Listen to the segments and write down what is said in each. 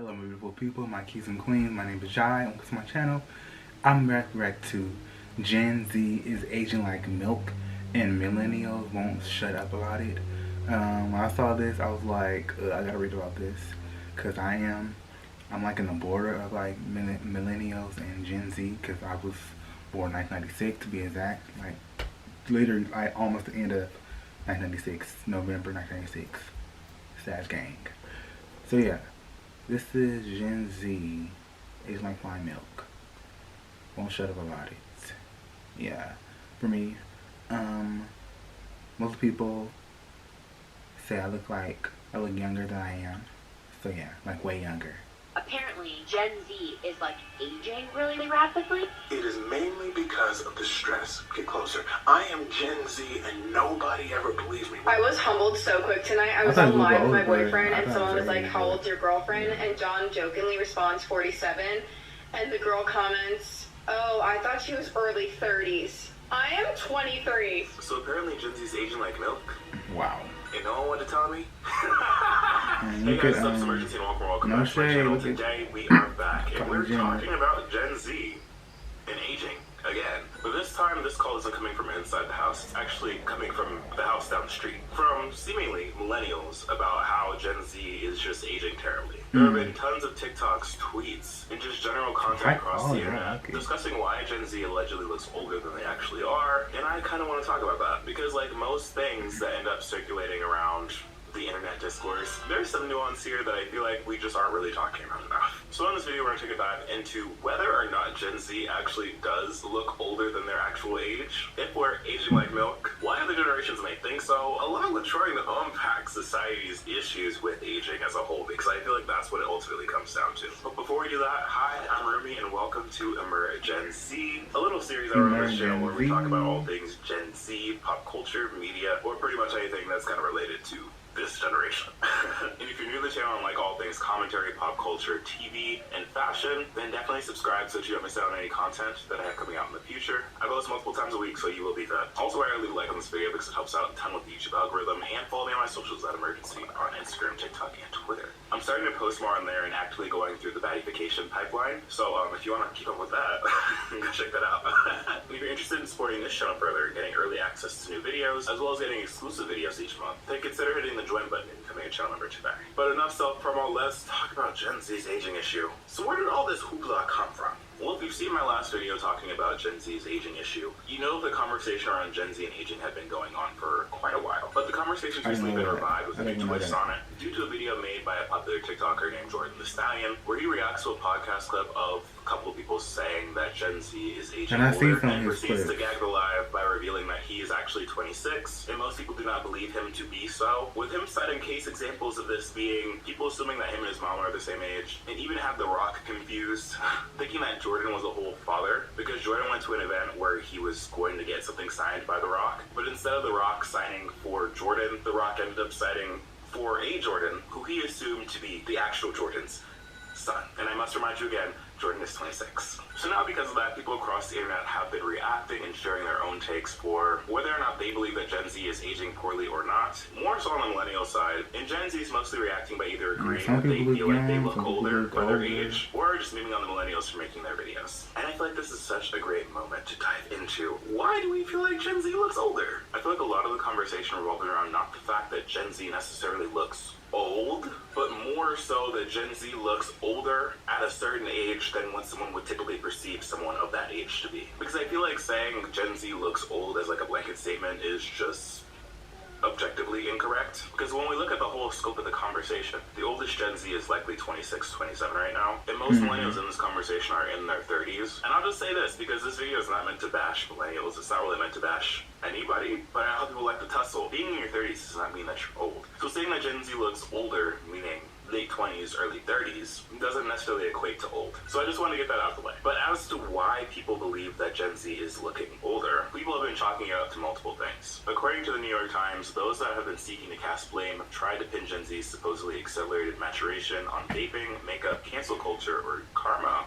Hello my beautiful people, my keys and queens, my name is Jai, welcome to my channel. I'm back to Gen Z is aging like milk and millennials won't shut up about it. When I saw this, I was like, I gotta read about this, because I'm like in the border of like millennials and Gen Z, because I was born 1996 to be exact, like literally like almost the end of 1996, November 1996, Sag Gang. So yeah. This is Gen Z, aging like fine milk. Won't shut up about it. Yeah, for me, most people say I look younger than I am. So yeah, like way younger. Apparently, Gen Z is like aging really rapidly. It is mainly because of the stress. Get closer. I am Gen Z and nobody ever believes me. I was humbled so quick tonight. I was on live with my boyfriend and someone was like, how old's your girlfriend? And John jokingly responds 47. And the girl comments, oh, I thought she was early 30s. I am 23. So apparently Gen Z's aging like milk? Wow. And no one wanted to tell me? Hey guys, imuRgency and welcome back to my channel. Today we are back and we're talking about Gen Z and aging again. But this time this call isn't coming from inside the house, it's actually coming from the house down the street. From seemingly millennials about how Gen Z is just aging terribly. There have been tons of TikToks, tweets, and just general content across the internet discussing why Gen Z allegedly looks older than they actually are. And I kind of want to talk about that because like most things that end up circulating around the internet discourse, there's some nuance here that I feel like we just aren't really talking about enough. So in this video, we're going to take a dive into whether or not Gen Z actually does look older than their actual age, if we're aging like milk, why other generations may think so, along with trying to unpack society's issues with aging as a whole, because I feel like that's what it ultimately comes down to. But before we do that, hi, I'm Rumi, and welcome to imuRgency, a little series I run on this channel where we talk about all things Gen Z, pop culture, media, or pretty much anything that's kind of related to this generation. And if you're new to the channel and like all things commentary, pop culture, TV, and fashion, then definitely subscribe so that you don't miss out on any content that I have coming out in the future. I post multiple times a week, so you will be fed. Also, why I leave a like on this video because it helps out a ton with the YouTube algorithm, and follow me on my socials at imuRgency on Instagram, TikTok, and Twitter. I'm starting to post more on there and actively going through the badification pipeline, so if you want to keep up with that, go check that out. And if you're interested in supporting this channel further, getting early access to new videos, as well as getting exclusive videos each month, then consider hitting the join button and becoming a channel member today. But enough self-promo, let's talk about Gen Z's aging issue. So where did all this hoopla come from? Well, if you've seen my last video talking about Gen Z's aging issue, you know the conversation around Gen Z and aging had been going on for quite a while. But the conversation's recently been revived with a new twist on it due to a video made by a popular TikToker named Jordan the Stallion, where he reacts to a podcast clip of a couple of people saying that Gen Z is aging older and proceeds to gag the live by revealing that he is actually 26, and most people do not believe him to be so, with him citing case examples of this being people assuming that him and his mom are the same age, and even have The Rock confused, thinking that Jordan was a whole father, because Jordan went to an event where he was going to get something signed by The Rock, but instead of The Rock signing for Jordan, The Rock ended up signing for a Jordan, who he assumed to be the actual Jordan's son. And I must remind you again, Jordan is 26. So now because of that, people across the internet have been reacting and sharing their own takes for whether or not they believe that Gen Z is aging poorly or not. More so on the millennial side, and Gen Z is mostly reacting by either agreeing that they feel like they look older by their age, or just memeing on the millennials for making their videos. And I feel like this is such a great moment to dive into why do we feel like Gen Z looks older? I feel like a lot of the conversation revolving around not the fact that Gen Z necessarily looks old, but more so that Gen Z looks older at a certain age than what someone would typically perceive someone of that age to be. Because I feel like saying Gen Z looks old as like a blanket statement is just objectively incorrect, because when we look at the whole scope of the conversation, the oldest Gen Z is likely 26, 27 right now, and most millennials in this conversation are in their 30s. And I'll just say this, because this video is not meant to bash millennials, it's not really meant to bash anybody, but I know people like to tussle. Being in your 30s does not mean that you're old. So saying that Gen Z looks older, meaning late 20s, early 30s, doesn't necessarily equate to old. So I just want to get that out of the way. But as to why people believe that Gen Z is looking older, people have been chalking it up to multiple things. According to the New York Times, those that have been seeking to cast blame have tried to pin Gen Z's supposedly accelerated maturation on vaping, makeup, cancel culture, or karma.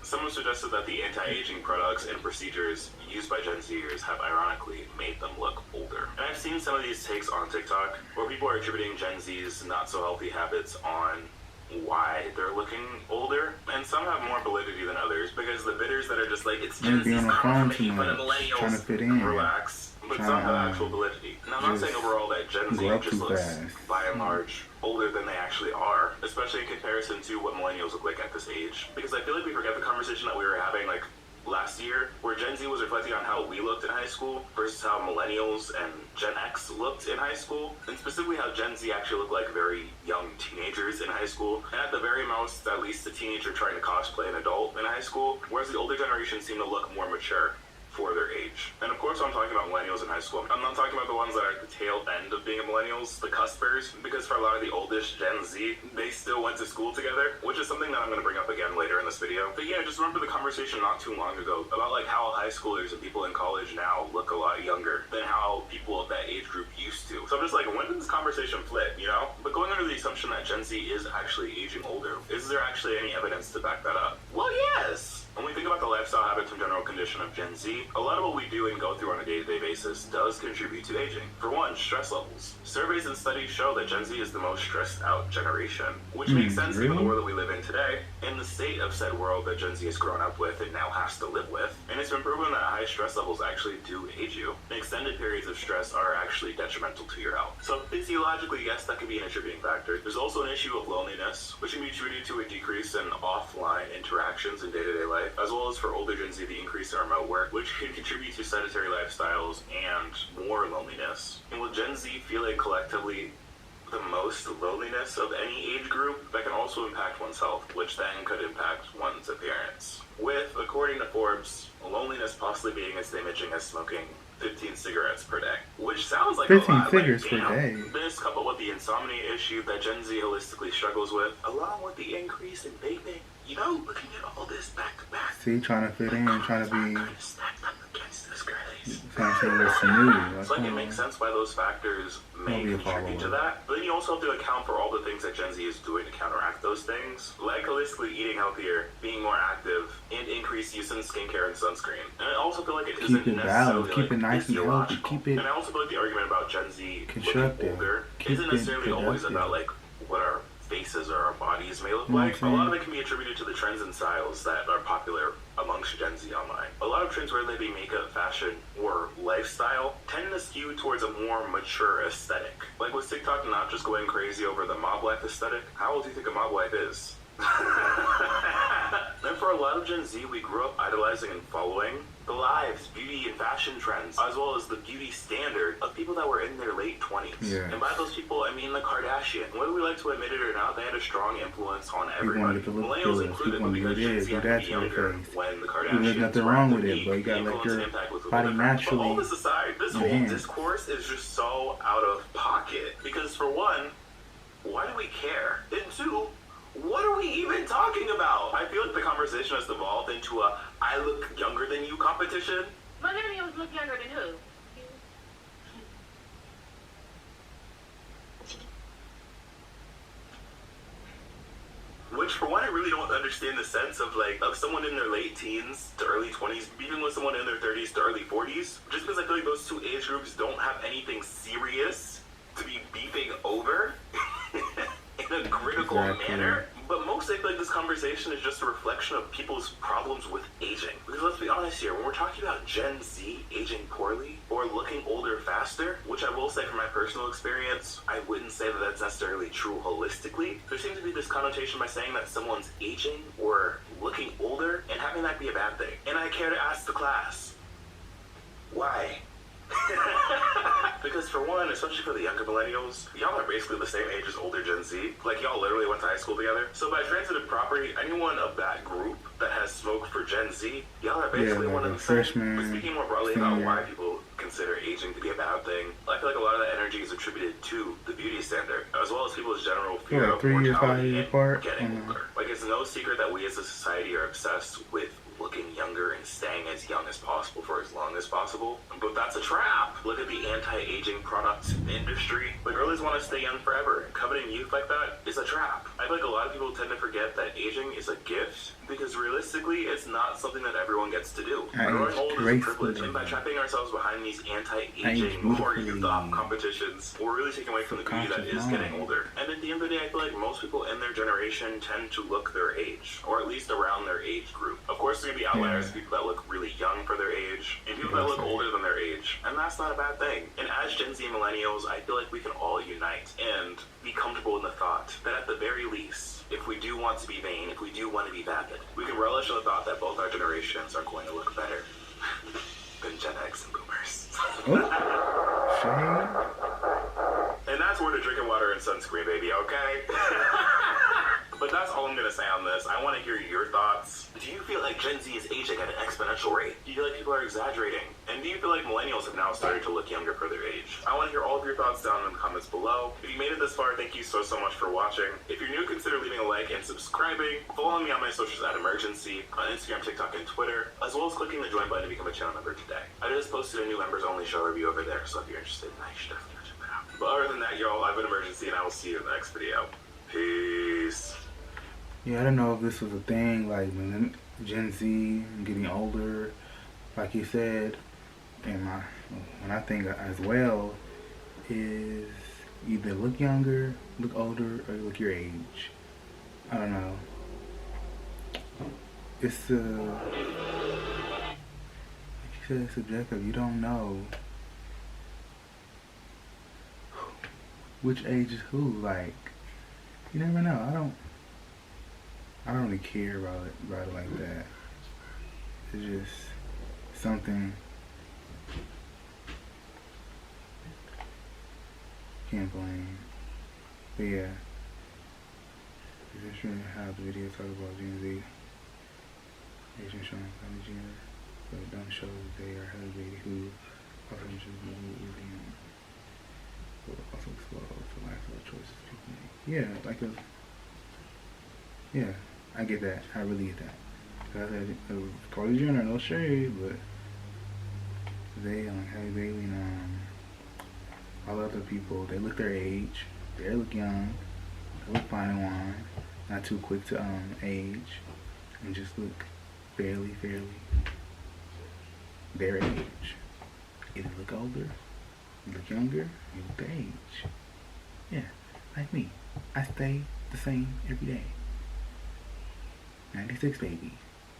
Someone suggested that the anti-aging products and procedures used by Gen Zers have ironically made them look older. And I've seen some of these takes on TikTok where people are attributing Gen Z's not so healthy habits on why they're looking looking older, and some have more validity than others, because the bitters that are just like, it's Gen Z's making fun of millennials, trying to fit in, relax, but some have actual validity. Now, I'm not saying overall that Gen Z just looks, by and large, older than they actually are, especially in comparison to what millennials look like at this age, because I feel like we forget the conversation that we were having, like, last year, where Gen Z was reflecting on how we looked in high school versus how millennials and Gen X looked in high school, and specifically how Gen Z actually looked like very young teenagers in high school, and at the very most, at least a teenager trying to cosplay an adult in high school, whereas the older generation seemed to look more mature for their age. And of course, I'm talking about millennials in high school. I'm not talking about the ones that are at the tail end of being millennials, the cuspers, because for a lot of the oldest Gen Z, they still went to school together, which is something that I'm going to bring up again later in this video. But yeah, just remember the conversation not too long ago about like how high schoolers and people in college now look a lot younger than how people of that age group used to. So I'm just like, when did this conversation flip, you know? But going under the assumption that Gen Z is actually aging older, is there actually any evidence to back that up? Well, yes! When we think about the lifestyle habits and general condition of Gen Z, a lot of what we do and go through on a day-to-day basis does contribute to aging. For one, stress levels. Surveys and studies show that Gen Z is the most stressed out generation, which makes sense given the world that we live in today, and the state of said world that Gen Z has grown up with and now has to live with. And it's been proven that high stress levels actually do age you. And extended periods of stress are actually detrimental to your health. So physiologically, yes, that can be an attributing factor. There's also an issue of loneliness, which can be attributed to a decrease in offline interactions in day-to-day life, as well as for older Gen Z, the increase in remote work, which can contribute to sedentary lifestyles and more loneliness. And with Gen Z feeling collectively the most loneliness of any age group, that can also impact one's health, which then could impact one's appearance. With, according to Forbes, loneliness possibly being as damaging as smoking 15 cigarettes per day, which sounds like 15 a lot. cigarettes per day. This, coupled with the insomnia issue that Gen Z holistically struggles with, along with the increase in vaping, you know, looking at all this back to back. See, trying to fit in, trying to be. Stacked up against this craze. Trying to say what's new. It's like it makes sense why those factors may contribute to that. But then you also have to account for all the things that Gen Z is doing to counteract those things, like holistically eating healthier, being more active, and increased use in skincare and sunscreen. And I also feel like it isn't necessarily balanced, keep it nice and healthy, keep it. And I also feel like the argument about Gen Z looking older isn't necessarily always about like what our faces or our bodies may look like. A lot of it can be attributed to the trends and styles that are popular amongst Gen Z online. A lot of trends, whether they be makeup, fashion, or lifestyle, tend to skew towards a more mature aesthetic. Like with TikTok not just going crazy over the mob life aesthetic, how old do you think a mob life is? Then for a lot of Gen Z, we grew up idolizing and following the lives, beauty, and fashion trends, as well as the beauty standard of people that were in their late 20s. Yeah. And by those people, I mean the Kardashians. Whether we like to admit it or not, they had a strong influence on everybody. Millennials included, because Gen Z had to be younger when the Kardashians. There's nothing wrong with it, but you gotta let your body naturally. But all this aside, this whole discourse is just so out of pocket. Because for one, why do we care? And two, what are we even talking about? I feel like the conversation has evolved into a I look younger than you competition. Millennials look younger than who? Which, for one, I really don't understand the sense of, like, of someone in their late teens to early 20s, even with someone in their 30s to early 40s. Just because I feel like those two age groups don't have anything serious to be beefing over in a critical manner. But mostly I feel like this conversation is just a reflection of people's problems with aging. Because let's be honest here, when we're talking about Gen Z aging poorly or looking older faster, which I will say from my personal experience, I wouldn't say that that's necessarily true holistically. There seems to be this connotation by saying that someone's aging or looking older and having that be a bad thing. And I care to ask the class, why? Because for one, especially for the younger millennials, y'all are basically the same age as older Gen Z. Like, y'all literally went to high school together. So by transitive property, anyone of that group that has smoked for Gen Z, y'all are basically one of the same. But speaking more broadly about why people consider aging to be a bad thing, I feel like a lot of that energy is attributed to the beauty standard, as well as people's general fear of mortality and getting older. Like, it's no secret that we as a society are obsessed with looking younger and staying as young as possible for as long as possible. But that's a trap. Look at the anti-aging product industry. The girlies want to stay young forever. Coveting youth like that is a trap. I feel like a lot of people tend to forget that aging is a gift, because realistically, it's not something that everyone gets to do. Growing old is a privilege, and by trapping ourselves behind these anti-aging or youth-off competitions, we're really taking away from the beauty that is getting older. And at the end of the day, I feel like most people in their generation tend to look their age, or at least around their age group. Of course, there's going to be outliers, people that look really young for their age, and people that look older than their age, and that's not a bad thing. And as Gen Z and Millennials, I feel like we can all unite and be comfortable in the thought that at the very least, if we do want to be vain, if we do want to be vapid, we can relish in the thought that both our generations are going to look better than Gen X and Boomers. And that's where the drinking water and sunscreen, baby, okay? But that's all I'm going to say on this. I want to hear your thoughts. Do you feel like Gen Z is aging at an exponential rate? Do you feel like people are exaggerating? And do you feel like Millennials have now started to look younger for their age? I want to hear all of your thoughts down in the comments below. If you made it this far, thank you so much for watching. If you're new, consider leaving a like and subscribing. Follow me on my socials at imuRgency, on Instagram, TikTok, and Twitter, as well as clicking the join button to become a channel member today. I just posted a new members only show review over there, so if you're interested, you should definitely check that out. But other than that, y'all, I've been imuRgency, and I will see you in the next video. Peace. Yeah, I don't know if this was a thing, like Gen Z getting older, like you said, and when I think as well is either look younger, look older, or look your age. I don't know. It's like you said, it's subjective. You don't know which age is who. Like, you never know. I don't really care about it like that. It's just something. Can't blame. But yeah, it's really how the video talk about Gen Z. Asian showing family gender, but it don't show that they are husband who also just will also expose the life of choices people make. Yeah, like yeah, I get that. I really get that. Cause I said, Kylie Jenner, no shade, but they Halle Bailey and all other people, they look their age, they look young, they look fine and wine, not too quick to age, and just look fairly their age. If you look older, you look younger, you look their age. Yeah, like me. I stay the same every day. 96 baby.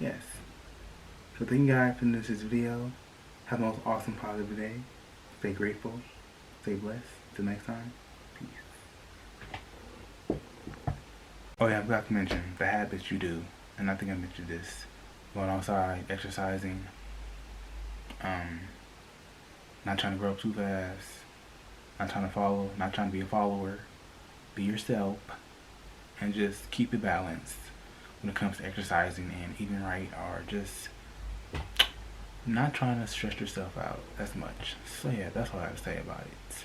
Yes. So thank you guys for this video. Have the most awesome positive day. Stay grateful. Stay blessed. Till next time. Peace. Oh yeah, I forgot to mention the habits you do. And I think I mentioned this. Going outside, exercising, not trying to grow up too fast, not trying to be a follower. Be yourself and just keep it balanced when it comes to exercising and eating right, or just not trying to stress yourself out as much. So yeah, that's what I have to say about it.